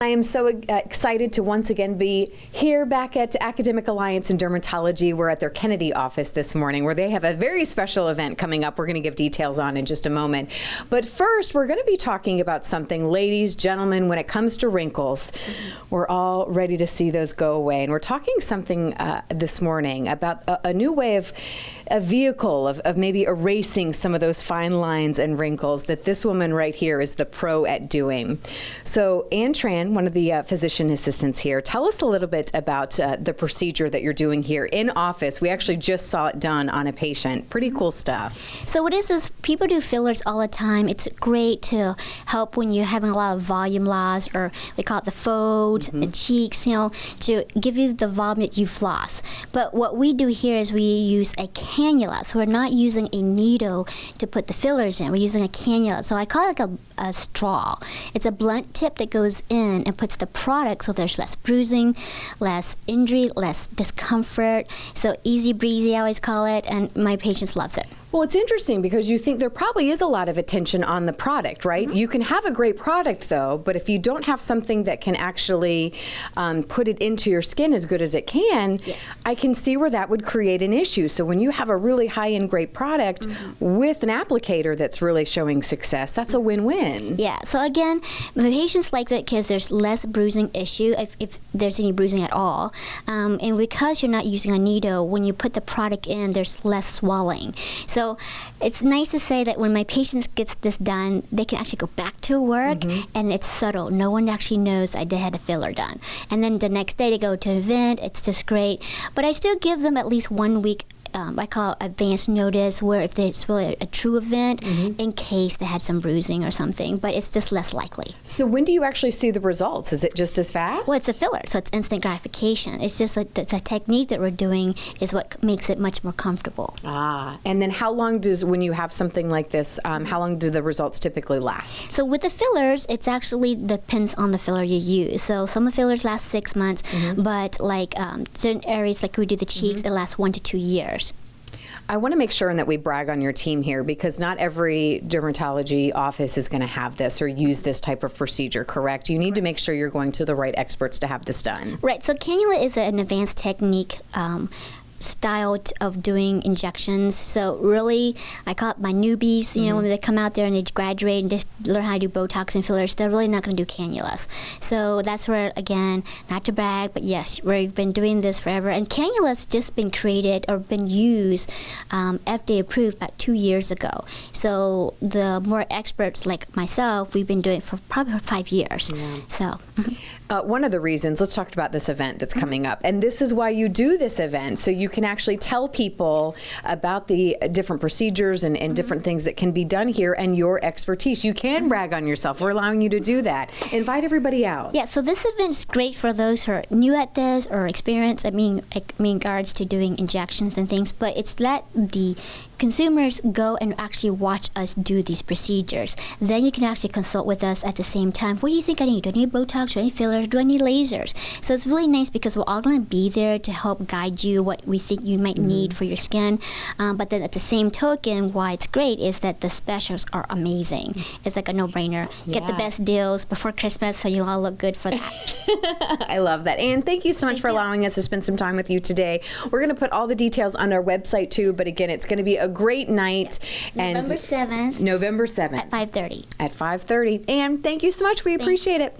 I am so excited to once again be here back at Academic Alliance in Dermatology. We're at their Kennedy office this morning where they have a very special event coming up. We're going to give details on in just a moment. But first, we're going to be talking about something, ladies, gentlemen, when it comes to wrinkles, we're all ready to see those go away. And we're talking something this morning about a new way of a vehicle of maybe erasing some of those fine lines and wrinkles that this woman right here is the pro at doing. So Ann Tran, one of the physician assistants here, tell us a little bit about the procedure that you're doing here in office. We actually just saw it done on a patient. Pretty cool stuff. So what is people do fillers all the time. It's great to help when you're having a lot of volume loss, or we call it the folds and cheeks, to give you the volume that you floss. But what we do here is we use a cannula. So we're not using a needle to put the fillers in. We're using a cannula. So I call it like a straw. It's a blunt tip that goes in and puts the product, so there's less bruising, less injury, less discomfort. So easy breezy, I always call it, and my patients loves it. Well, it's interesting because you think there probably is a lot of attention on the product, right? You can have a great product, though, but if you don't have something that can actually put it into your skin as good as it can, I can see where that would create an issue. So when you have a really high-end great product with an applicator that's really showing success, that's a win-win. Yeah, so again, my patients like it because there's less bruising issue, if there's any bruising at all. And because you're not using a needle, when you put the product in, there's less swelling. So it's nice to say that when my patients gets this done, they can actually go back to work, and it's subtle. No one actually knows I had a filler done. And then the next day they go to an event. It's just great. But I still give them at least 1 week. I call it advance notice, where if it's really a true event, in case they had some bruising or something, but it's just less likely. So when do you actually see the results? Is it just as fast? Well, it's a filler, so it's instant gratification. It's just like the technique that we're doing is what makes it much more comfortable. And then how long when you have something like this, how long do the results typically last? So with the fillers, it's actually depends on the filler you use. So some of the fillers last 6 months, but like certain areas, like we do the cheeks, it lasts 1 to 2 years. I want to make sure that we brag on your team here, because not every dermatology office is going to have this or use this type of procedure, correct? You need to make sure you're going to the right experts to have this done. Right. So cannula is an advanced technique style of doing injections. So really, I call it my newbies, when they come out there and they graduate and just learn how to do Botox and fillers, they're really not going to do cannulas. So that's where, again, not to brag, but yes, we've been doing this forever. And cannulas just been created or been used, FDA approved about 2 years ago. So the more experts like myself, we've been doing it for probably 5 years. So. One of the reasons, let's talk about this event that's coming up. And this is why you do this event, so you can actually tell people about the different procedures and different things that can be done here and your expertise. You can brag on yourself. We're allowing you to do that. Invite everybody out. Yeah, so this event's great for those who are new at this or experienced, in regards to doing injections and things, but it's let the consumers go and actually watch us do these procedures. Then you can actually consult with us at the same time. What do you think I need? Do I need Botox? Do I need fillers? Do I need lasers? So it's really nice because we're all going to be there to help guide you what we think you might need for your skin. But then at the same token, why it's great is that the specials are amazing. It's like a no-brainer. Get the best deals before Christmas so you'll all look good for that. I love that. Ann, thank you so much for allowing us to spend some time with you today. We're going to put all the details on our website too, but again, it's going to be a great night. November 7th. November 7th. At 5:30. At 5:30. Ann, thank you so much. We appreciate it.